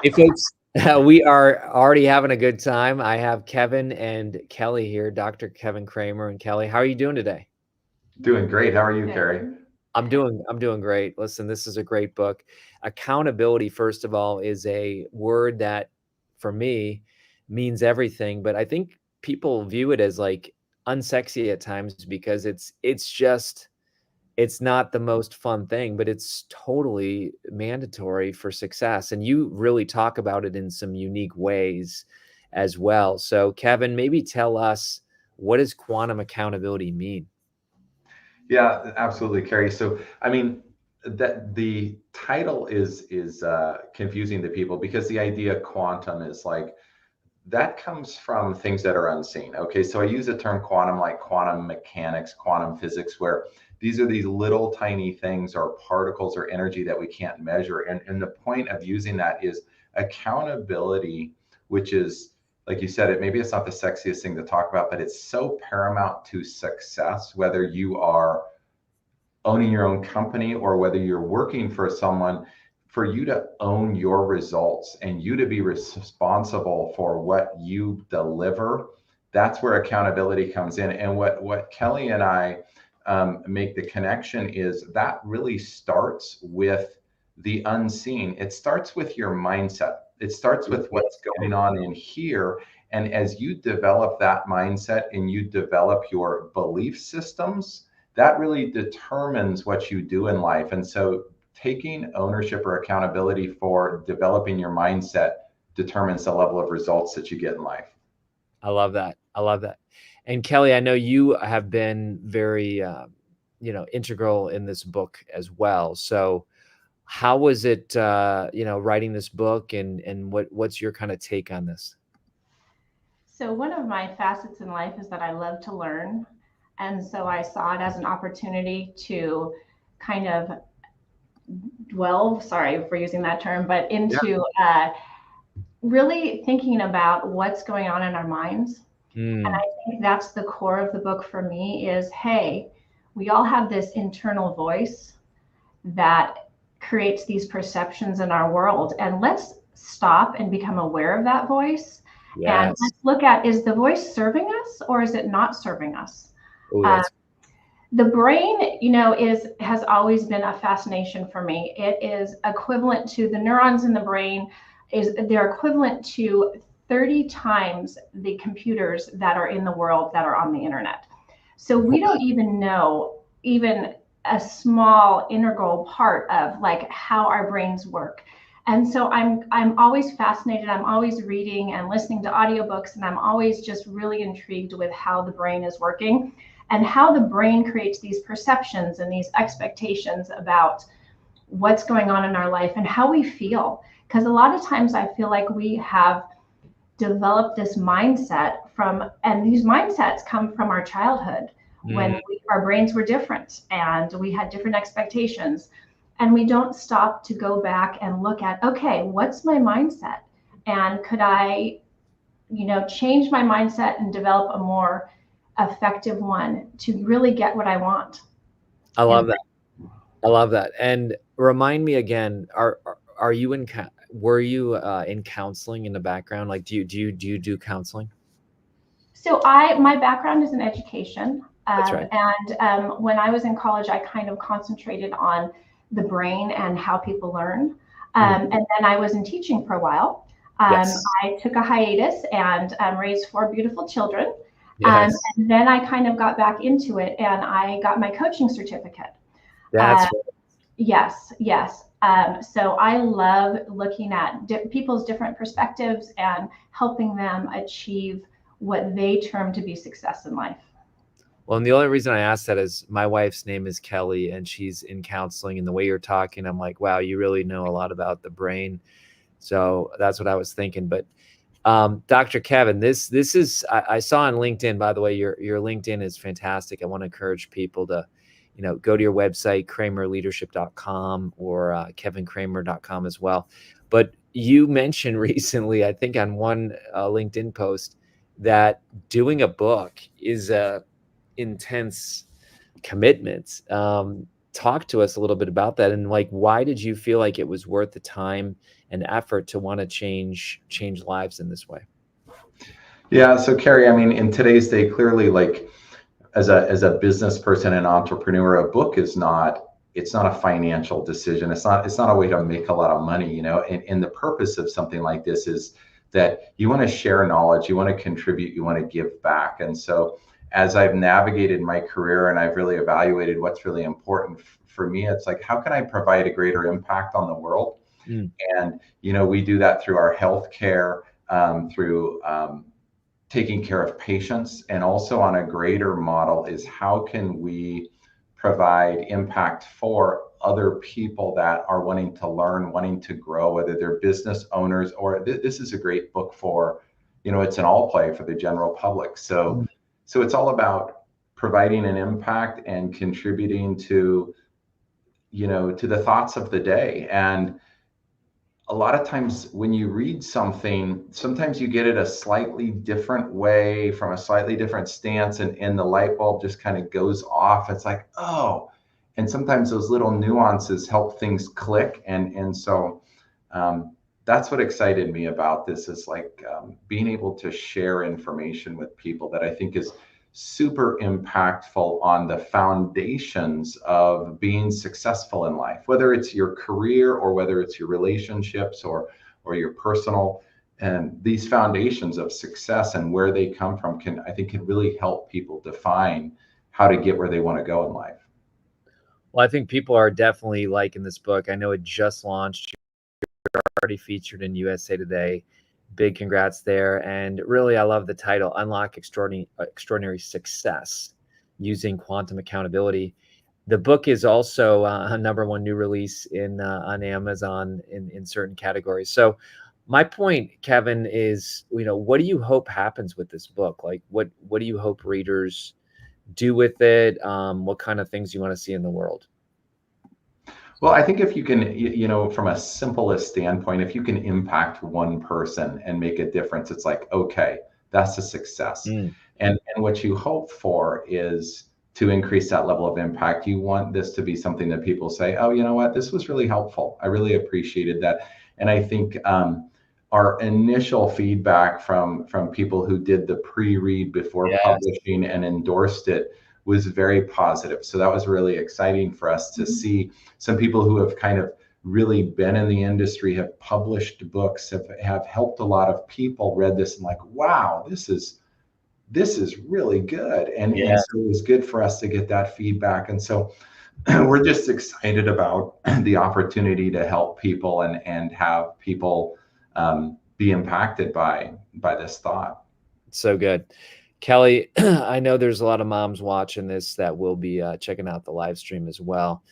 Hey, folks, we are already having a good time. I have Kevin and Kelly here, Dr. Kevin Kremer and Kelly. How are you doing today? Doing great. How are you, Kary? I'm doing great. Listen, this is a great book. Accountability, first of all, is a word that for me means everything, but I think people view it as like unsexy at times because it's not the most fun thing, but it's totally mandatory for success. And you really talk about it in some unique ways as well. So, Kevin, maybe tell us, what does quantum accountability mean? Yeah, absolutely, Kary. So, I mean, that the title is confusing to people because the idea quantum is like that comes from things that are unseen. Okay, so I use the term quantum like quantum mechanics, quantum physics, where these are these little tiny things or particles or energy that we can't measure. And the point of using that is accountability, which is, like you said, maybe it's not the sexiest thing to talk about, but it's so paramount to success, whether you are owning your own company or whether you're working for someone, for you to own your results and you to be responsible for what you deliver. That's where accountability comes in. And what Kelly and I make the connection is that really starts with the unseen. It starts with your mindset. It starts with what's going on in here. And as you develop that mindset and you develop your belief systems, that really determines what you do in life. And so taking ownership or accountability for developing your mindset determines the level of results that you get in life. I love that. I love that. And Kelly, I know you have been very, integral in this book as well. So, how was it, writing this book, and what's your kind of take on this? So, one of my facets in life is that I love to learn. And so I saw it as an opportunity to kind of dwell, sorry for using that term, but Yeah. into really thinking about what's going on in our minds. And I Mm, think that's the core of the book for me is, hey, we all have this internal voice that creates these perceptions in our world. And let's stop and become aware of that voice. And yes. let's look at, is the voice serving us or is it not serving us? Oh, Uh, that's the brain, has always been a fascination for me. It is equivalent to the neurons in the brain is they're equivalent to 30 times the computers that are in the world that are on the internet. So we don't even know even a small integral part of like how our brains work. And so I'm always fascinated. I'm always reading and listening to audiobooks, and I'm always just really intrigued with how the brain is working and how the brain creates these perceptions and these expectations about what's going on in our life and how we feel. Because a lot of times I feel like we have developed this mindset from, and these mindsets come from our childhood when mm, our brains were different and we had different expectations. And we don't stop to go back and look at, okay, what's my mindset? And could I, change my mindset and develop a more effective one to really get what I want. I And love that. I love that. And remind me again, are you were you in counseling in the background? Like, do you do counseling? so my background is in education. That's right. And when I was in college, I kind of concentrated on the brain and how people learn. Mhm. And then I was in teaching for a while. Yes. I took a hiatus and raised four beautiful children. Yes. And then I kind of got back into it and I got my coaching certificate. Uh, That's right. Yes, yes. So I love looking at people's different perspectives and helping them achieve what they term to be success in life. Well, and the only reason I asked that is my wife's name is Kelly, and she's in counseling. And the way you're talking, I'm like, wow, you really know a lot about the brain. So that's what I was thinking. But Dr. Kevin, this is I saw on LinkedIn, by the way, your LinkedIn is fantastic. I want to encourage people to, go to your website, kramerleadership.com or kevinkremer.com as well. But you mentioned recently, I think on one LinkedIn post, that doing a book is a intense commitment. talk to us a little bit about that, and like, why did you feel like it was worth the time and effort to want to change lives in this way? Yeah, so Kary, I mean, in today's day, clearly, like as a business person and entrepreneur, a book is not, it's not a financial decision. It's not a way to make a lot of money, and the purpose of something like this is that you want to share knowledge, you want to contribute, you want to give back. And so as I've navigated my career and I've really evaluated what's really important for me, it's like, how can I provide a greater impact on the world? And we do that through our healthcare, through taking care of patients, and also on a greater model is how can we provide impact for other people that are wanting to learn, wanting to grow, whether they're business owners or this is a great book for, it's an all play for the general public. So it's all about providing an impact and contributing to, to the thoughts of the day. And a lot of times when you read something, sometimes you get it a slightly different way from a slightly different stance, and the light bulb just kind of goes off. It's like, oh, and sometimes those little nuances help things click. And so that's what excited me about this, is like being able to share information with people that I think is super impactful on the foundations of being successful in life, whether it's your career or whether it's your relationships or your personal. And these foundations of success and where they come from can really help people define how to get where they want to go in life. Well, I think people are definitely liking this book. I know it just launched. You're already featured in USA Today. Big congrats there. And really, I love the title, Unlock Extraordinary Success Using Quantum Accountability. The book is also a #1 new release on Amazon in certain categories. So my point, Kevin, is, what do you hope happens with this book? Like, what do you hope readers do with it? What kind of things you want to see in the world? Well, I think if you can, from a simplest standpoint, if you can impact one person and make a difference, it's like, okay, that's a success. And what you hope for is to increase that level of impact. You want this to be something that people say, oh, you know what, this was really helpful. I really appreciated that. And I think our initial feedback from people who did the pre-read before publishing and endorsed it was very positive. So that was really exciting for us to see some people who have kind of really been in the industry, have published books, have helped a lot of people, read this and like, wow, this is really good. And so it was good for us to get that feedback. And so we're just excited about the opportunity to help people and have people be impacted by this thought. So good. Kelly, I know there's a lot of moms watching this that will be checking out the live stream as well.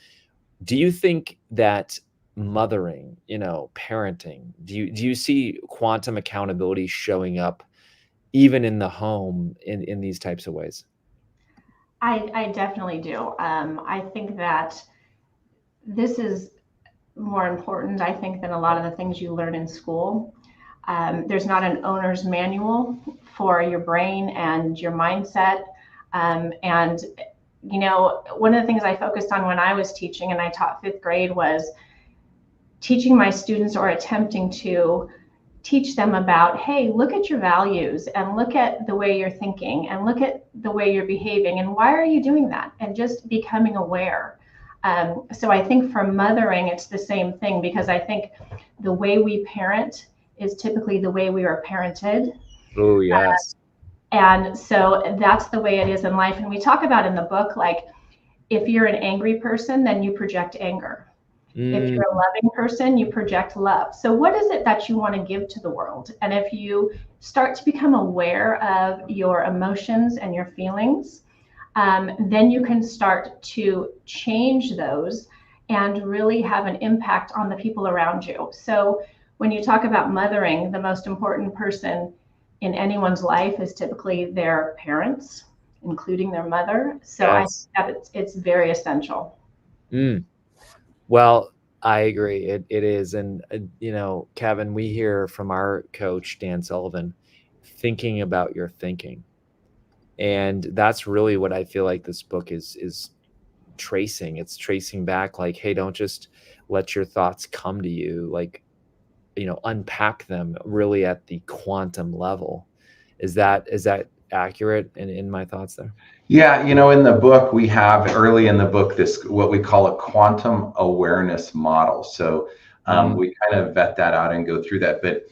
Do you think that mothering, parenting, do you see quantum accountability showing up even in the home in these types of ways? I definitely do. I think that this is more important, I think, than a lot of the things you learn in school. There's not an owner's manual for your brain and your mindset. And, one of the things I focused on when I was teaching, and I taught 5th grade, was teaching my students, or attempting to teach them about, hey, look at your values and look at the way you're thinking and look at the way you're behaving and why are you doing that, and just becoming aware. So I think for mothering, it's the same thing, because I think the way we parent is typically the way we are parented. Oh, yes. And so that's the way it is in life. And we talk about in the book, like, if you're an angry person, then you project anger. If you're a loving person, you project love. So what is it that you want to give to the world? And if you start to become aware of your emotions and your feelings, then you can start to change those and really have an impact on the people around you. So when you talk about mothering, the most important person in anyone's life is typically their parents, including their mother. So I think that it's very essential. Well, I agree. It is. And, Kevin, we hear from our coach, Dan Sullivan, thinking about your thinking. And that's really what I feel like this book is tracing. It's tracing back like, hey, don't just let your thoughts come to you. Like, unpack them really at the quantum level. Is that accurate in my thoughts there? Yeah, in the book, we have early in the book this what we call a quantum awareness model. So we kind of vet that out and go through that. But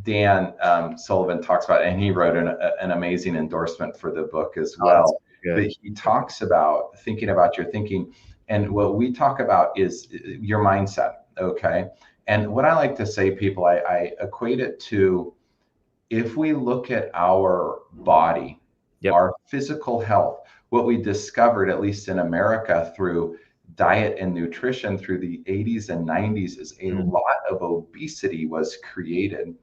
Dan Sullivan talks about, and he wrote an amazing endorsement for the book as well. But he talks about thinking about your thinking, and what we talk about is your mindset. Okay, and what I like to say, people, I equate it to, if we look at our body, our physical health, what we discovered, at least in America, through diet and nutrition through the 80s and 90s, is a lot of obesity was created.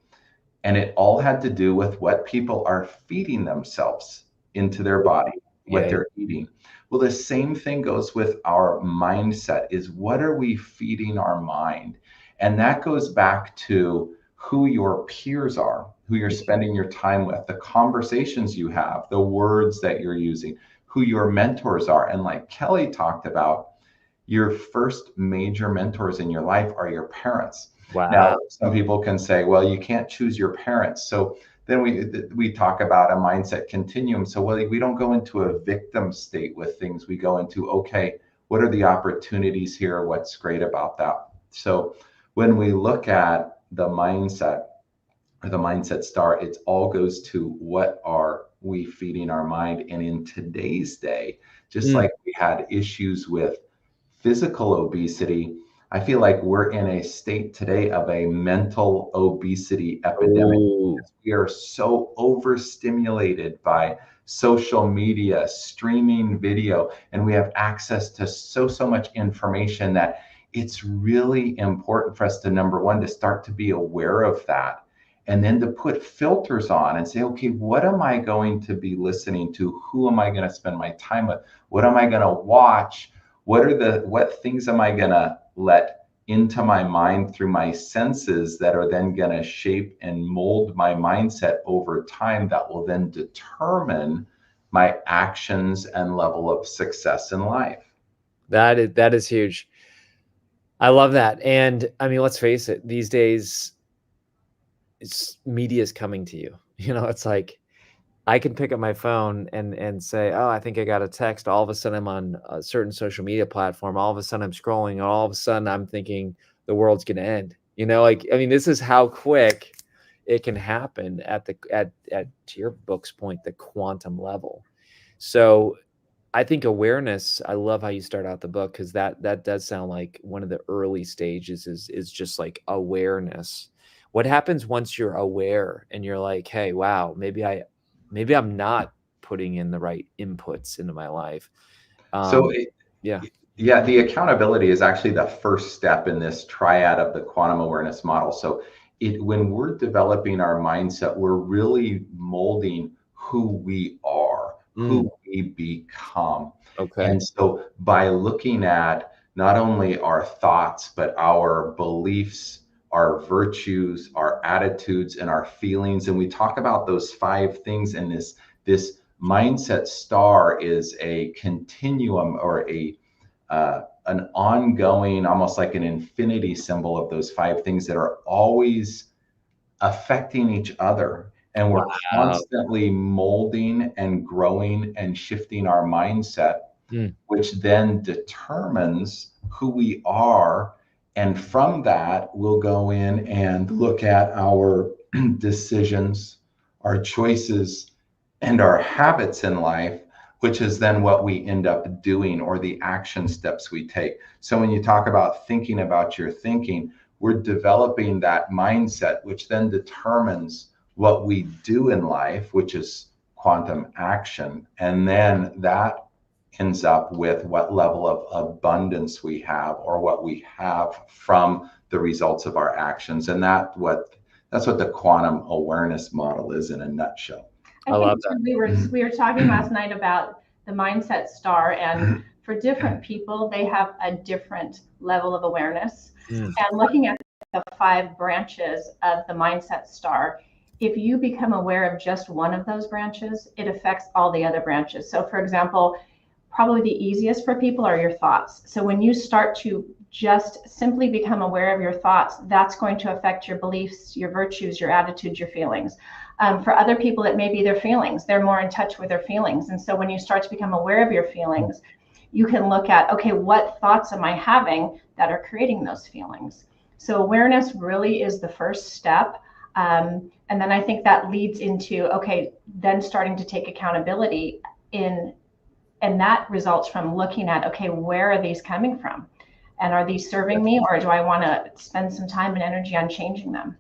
And it all had to do with what people are feeding themselves into their body, what they're eating. Well, the same thing goes with our mindset, is what are we feeding our mind? And that goes back to who your peers are, who you're spending your time with, the conversations you have, the words that you're using, who your mentors are. And like Kelly talked about, your first major mentors in your life are your parents. Wow. Now, some people can say, well, you can't choose your parents. So then we talk about a mindset continuum. So we don't go into a victim state with things. We go into, okay, what are the opportunities here? What's great about that? So when we look at the mindset, or the mindset star, it all goes to what are we feeding our mind. And in today's day, just like we had issues with physical obesity, I feel like we're in a state today of a mental obesity epidemic. We are so overstimulated by social media, streaming video, and we have access to so much information that it's really important for us to, number one, to start to be aware of that, and then to put filters on and say, okay, what am I going to be listening to? Who am I going to spend my time with? What am I going to watch? What things am I going to let into my mind through my senses that are then going to shape and mold my mindset over time, that will then determine my actions and level of success in life? That is huge. I love that. And I mean, let's face it, these days, media is coming to you. It's like, I can pick up my phone and say, oh, I think I got a text. All of a sudden I'm on a certain social media platform. All of a sudden I'm scrolling. And all of a sudden I'm thinking the world's going to end. This is how quick it can happen at to your book's point, the quantum level. So I think awareness, I love how you start out the book, because that does sound like one of the early stages is just like awareness. What happens once you're aware and you're like, hey, wow, maybe I'm not putting in the right inputs into my life. The accountability is actually the first step in this triad of the quantum awareness model. So when we're developing our mindset, we're really molding who we are, who we become. Okay. And so by looking at not only our thoughts, but our beliefs, our virtues, our attitudes, and our feelings. And we talk about those 5 things, and this mindset star is a continuum, or an ongoing, almost like an infinity symbol of those 5 things that are always affecting each other. And we're constantly molding and growing and shifting our mindset, which then determines who we are. And from that, we'll go in and look at our decisions, our choices, and our habits in life, which is then what we end up doing, or the action steps we take. So when you talk about thinking about your thinking, we're developing that mindset, which then determines what we do in life, which is quantum action. And then that ends up with what level of abundance we have, or what we have from the results of our actions. And that's what the quantum awareness model is in a nutshell. I love that. We were talking last night about the mindset star, and for different people, they have a different level of awareness. And looking at the 5 branches of the mindset star, if you become aware of just one of those branches, it affects all the other branches. So for example, probably the easiest for people are your thoughts. So when you start to just simply become aware of your thoughts, that's going to affect your beliefs, your virtues, your attitudes, your feelings. For other people, it may be their feelings. They're more in touch with their feelings. And so when you start to become aware of your feelings, you can look at, okay, what thoughts am I having that are creating those feelings? So awareness really is the first step. And then I think that leads into, okay, then starting to take accountability and that results from looking at, okay, where are these coming from? And are these serving me, or do I want to spend some time and energy on changing them?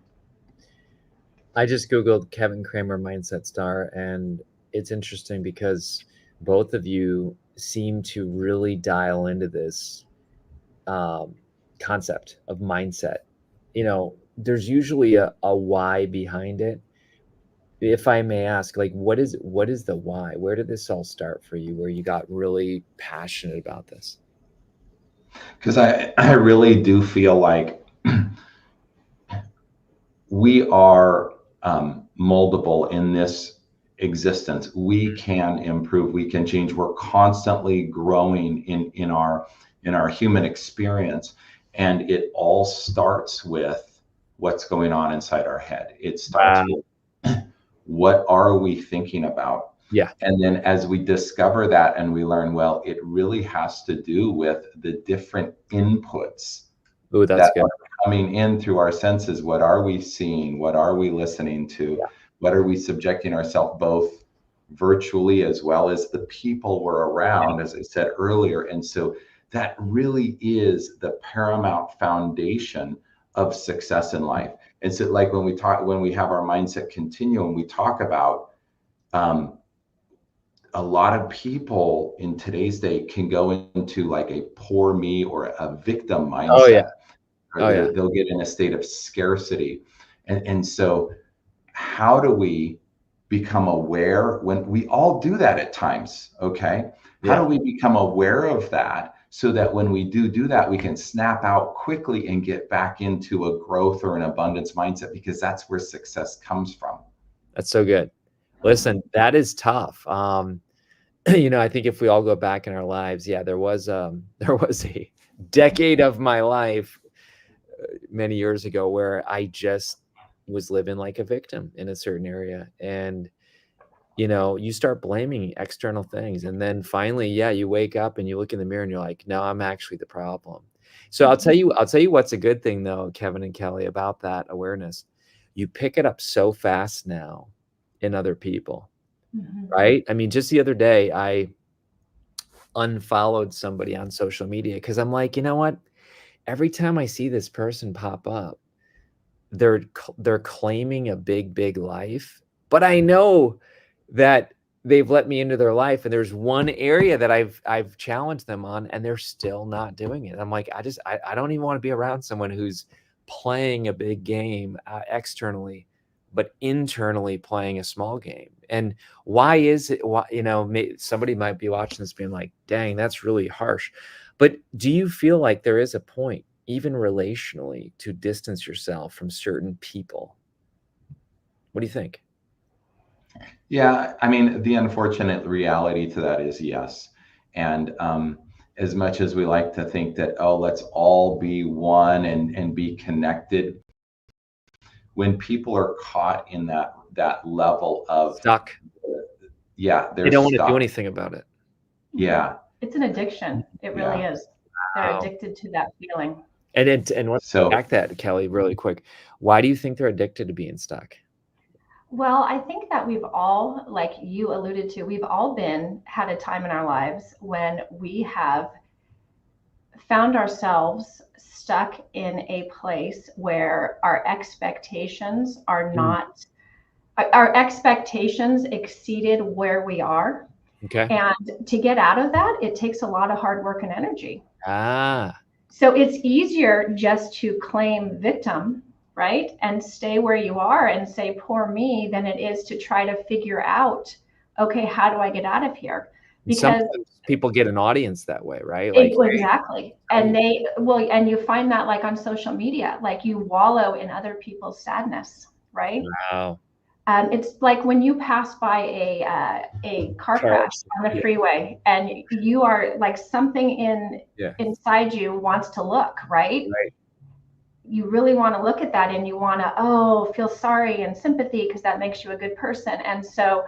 I just Googled Kevin Kremer Mindset Star, and it's interesting because both of you seem to really dial into this concept of mindset. You know, there's usually a why behind it. If I may ask, like, what is the why? Where did this all start for you, where you got really passionate about this? Because I really do feel like we are moldable in this existence. We can improve, we can change. We're constantly growing in our human experience, and it all starts with what's going on inside our head. It starts with what are we thinking about? Yeah. And then as we discover that and we learn, well, it really has to do with the different inputs That's good. are coming in through our senses. What are we seeing? What are we listening to? Yeah. What are we subjecting ourselves both virtually as well as the people we're around, as I said earlier? And so that really is the paramount foundation of success in life. And so like when we have our mindset continuum, we talk about a lot of people in today's day can go into like a poor me or a victim mindset. Oh yeah. Or they'll get in a state of scarcity. And so how do we become aware when we all do that at times? Okay. How do we become aware of that so that when we do that, we can snap out quickly and get back into a growth or an abundance mindset, because that's where success comes from. That's so good. Listen, that is tough. You know, I think if we all go back in our lives, there was a decade of my life many years ago where I just was living like a victim in a certain area. And, you know, you start blaming external things. And then finally, you wake up and you look in the mirror and you're like, no, I'm actually the problem. So I'll tell you what's a good thing though, Kevin and Kelly, about that awareness. You pick it up so fast now in other people, right? I mean, just the other day, I unfollowed somebody on social media because I'm like, you know what? Every time I see this person pop up, they're claiming a big life, but I know that they've let me into their life, and there's one area that I've challenged them on, and they're still not doing it. I'm like, I don't even want to be around someone who's playing a big game externally, but internally playing a small game. And why is it? Why, you know, somebody might be watching this being like, dang, that's really harsh. But do you feel like there is a point, even relationally, to distance yourself from certain people? What do you think? Yeah, I mean, the unfortunate reality to that is yes. And as much as we like to think that, oh, let's all be one and be connected, when people are caught in that level of stuck, they don't want to do anything about it. Yeah, it's an addiction. It really is. They're addicted to that feeling. And let's back that, Kelly, really quick. Why do you think they're addicted to being stuck? Well, I think that we've all, like you alluded to, we've all had a time in our lives when we have found ourselves stuck in a place where our expectations are not, our expectations exceeded where we are. Okay. And to get out of that, it takes a lot of hard work and energy. Ah. So it's easier just to claim victim, right? And stay where you are and say, poor me, than it is to try to figure out, okay, how do I get out of here? Because sometimes people get an audience that way, right? Like, exactly. And and you find that like on social media, like you wallow in other people's sadness, right? Wow. It's like when you pass by a car crash on the freeway, and you are like, something inside you wants to look, right? Right. You really want to look at that, and you want to feel sorry and sympathy, because that makes you a good person. And so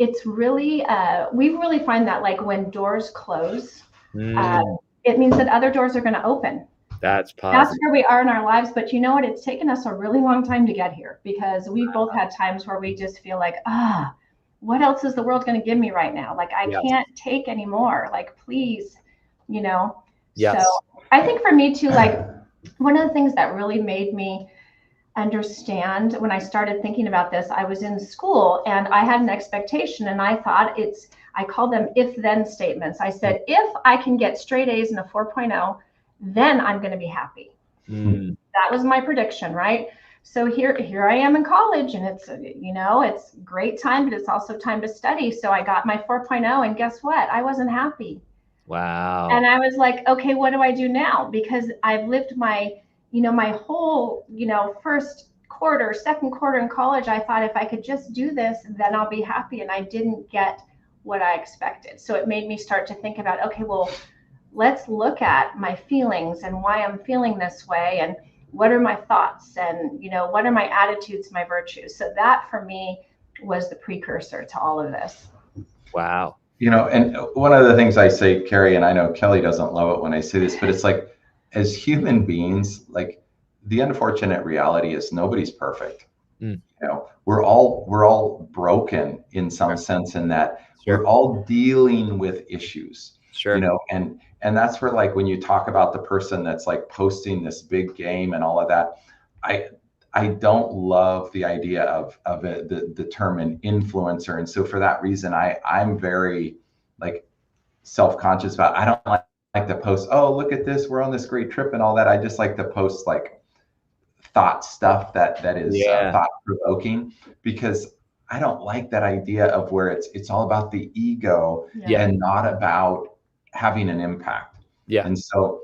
it's really we really find that, like, when doors close, it means that other doors are going to open. That's positive. That's where we are in our lives. But you know what? It's taken us a really long time to get here, because we've both had times where we just feel like, what else is the world going to give me right now? Like, I can't take anymore. Like, please, you know? Yes. So I think for me too, like, one of the things that really made me understand when I started thinking about this, I was in school and I had an expectation, and I thought I call them if-then statements. I said, if I can get straight A's and a 4.0, then I'm going to be happy. That was my prediction, right? So here I am in college, and it's, it's great time, but it's also time to study. So I got my 4.0, and guess what? I wasn't happy. Wow. And I was like, okay, what do I do now? Because I've lived my whole, first quarter, second quarter in college, I thought if I could just do this, then I'll be happy. And I didn't get what I expected. So it made me start to think about, okay, well, let's look at my feelings and why I'm feeling this way, and what are my thoughts, and what are my attitudes, my virtues. So that for me was the precursor to all of this. Wow. And one of the things I say, Kary, and I know Kelley doesn't love it when I say this, but it's like, as human beings, like, the unfortunate reality is nobody's perfect. We're all broken in some sense, in that we're all dealing with issues. And that's where, like, when you talk about the person that's like posting this big game and all of that, I don't love the idea of the term an influencer. And so for that reason, I'm very, like, self-conscious about, I don't like to post, oh, look at this, we're on this great trip and all that. I just like to post, like, thought stuff that is thought-provoking, because I don't like that idea of where it's all about the ego and not about having an impact. And so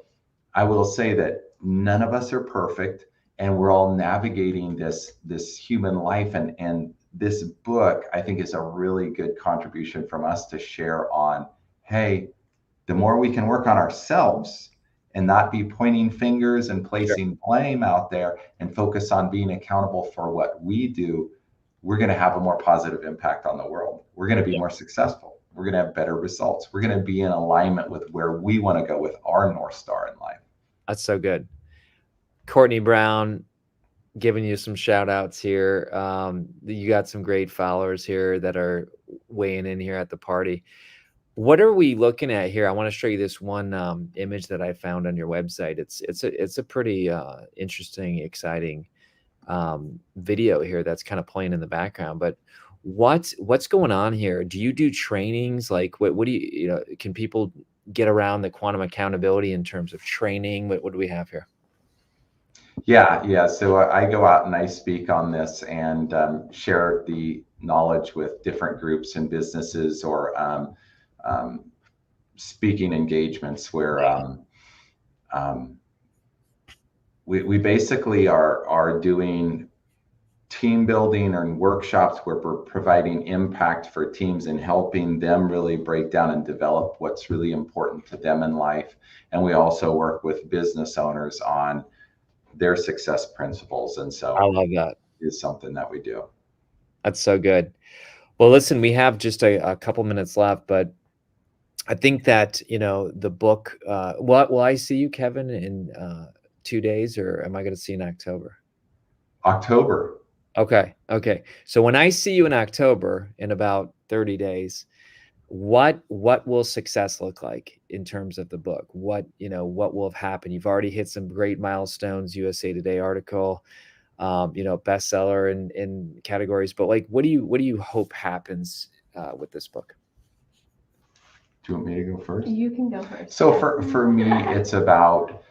I will say that none of us are perfect, and we're all navigating this human life. And this book, I think, is a really good contribution from us to share on, hey, the more we can work on ourselves and not be pointing fingers and placing blame out there, and focus on being accountable for what we do, we're going to have a more positive impact on the world. We're going to be more successful. We're going to have better results. We're going to be in alignment with where we want to go with our North Star in life. That's so good. Courtney Brown, giving you some shout outs here. You got some great followers here that are weighing in here at the party. What are we looking at here? I want to show you this one image that I found on your website. It's a pretty interesting, exciting video here that's kind of playing in the background. But what's going on here? Do you do trainings? Like, what do you can people get around the quantum accountability in terms of training? What do we have here? Yeah. So I go out and I speak on this, and share the knowledge with different groups and businesses, or speaking engagements where we basically are doing team building and workshops where we're providing impact for teams and helping them really break down and develop what's really important to them in life. And we also work with business owners on their success principles. And so I love that. Is something that we do. That's so good. Well, listen, we have just a couple minutes left, but I think that, the book, will I see you, Kevin, in 2 days, or am I going to see you in October? October. Okay. So when I see you in October, in about 30 days, what will success look like in terms of the book? What will have happened? You've already hit some great milestones, USA Today article, bestseller in categories, but like, what do you hope happens with this book? Do you want me to go first? You can go first. So for me, it's about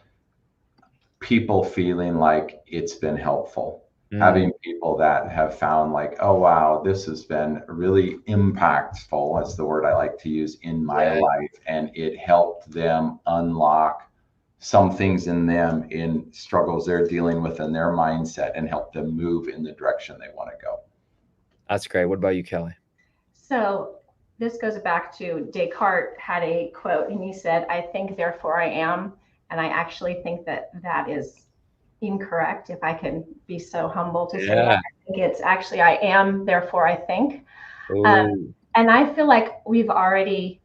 people feeling like it's been helpful. Having people that have found, like, oh, wow, this has been really impactful, that's the word I like to use, in my life. And it helped them unlock some things in them, in struggles they're dealing with in their mindset, and help them move in the direction they want to go. That's great. What about you, Kelly? So this goes back to Descartes had a quote, and he said, "I think, therefore I am." And I actually think that that is incorrect, if I can be so humble to say that. Yeah. I think it's actually, I am, therefore I think. Oh, And I feel like we've already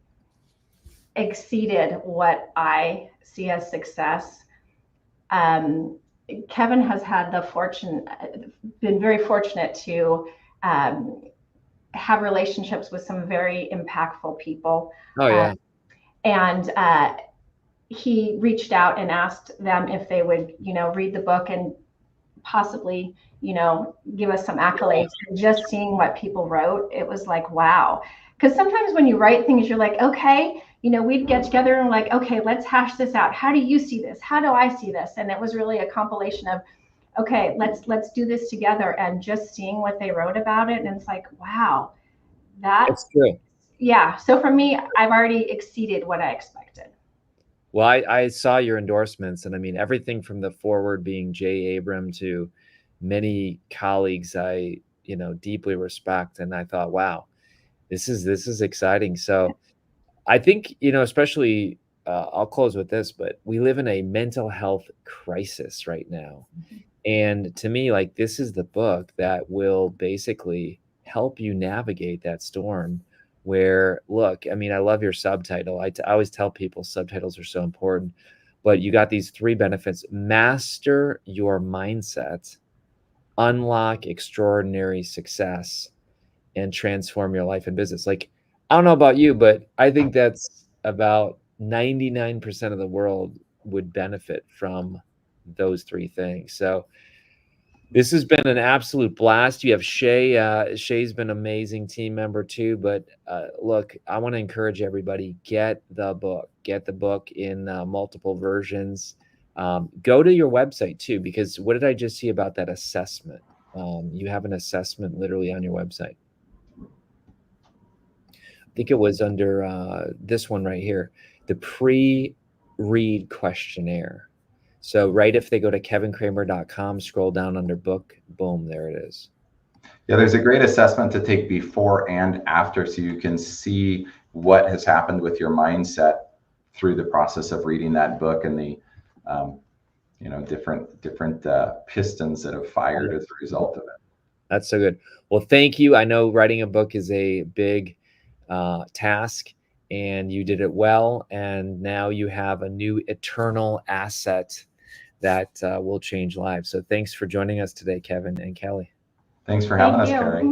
exceeded what I see as success. Kevin has had the fortune, been very fortunate to have relationships with some very impactful people. oh yeah. And he reached out and asked them if they would, read the book and possibly, give us some accolades. And just seeing what people wrote, it was like, wow. Because sometimes when you write things, you're like, okay, we'd get together and like, okay, let's hash this out. How do you see this? How do I see this? And it was really a compilation of, okay, let's do this together. And just seeing what they wrote about it, and it's like, wow, It's true. yeah. So for me, I've already exceeded what I expected. Well, I saw your endorsements, and I mean everything from the forward being Jay Abram to many colleagues I deeply respect, and I thought, wow, this is exciting. So I think especially I'll close with this, but we live in a mental health crisis right now, and to me, like this is the book that will basically help you navigate that storm. Where, look, I mean, I love your subtitle. I always tell people subtitles are so important, but you got these 3 benefits: master your mindset, unlock extraordinary success, and transform your life and business. Like, I don't know about you, but I think that's about 99% of the world would benefit from those 3 things. So this has been an absolute blast. You have Shay. Shay's been an amazing team member too. But look, I want to encourage everybody, get the book. Get the book in multiple versions. Go to your website too, because what did I just see about that assessment? You have an assessment literally on your website. I think it was under this one right here, the pre-read questionnaire. So right if they go to kevinkramer.com, scroll down under book, boom, there it is. Yeah, there's a great assessment to take before and after, so you can see what has happened with your mindset through the process of reading that book, and the different pistons that have fired as a result of it. That's so good. Well, thank you. I know writing a book is a big task, and you did it well. And now you have a new eternal asset that will change lives. So thanks for joining us today, Kevin and Kelly. Thanks for having us, Kary.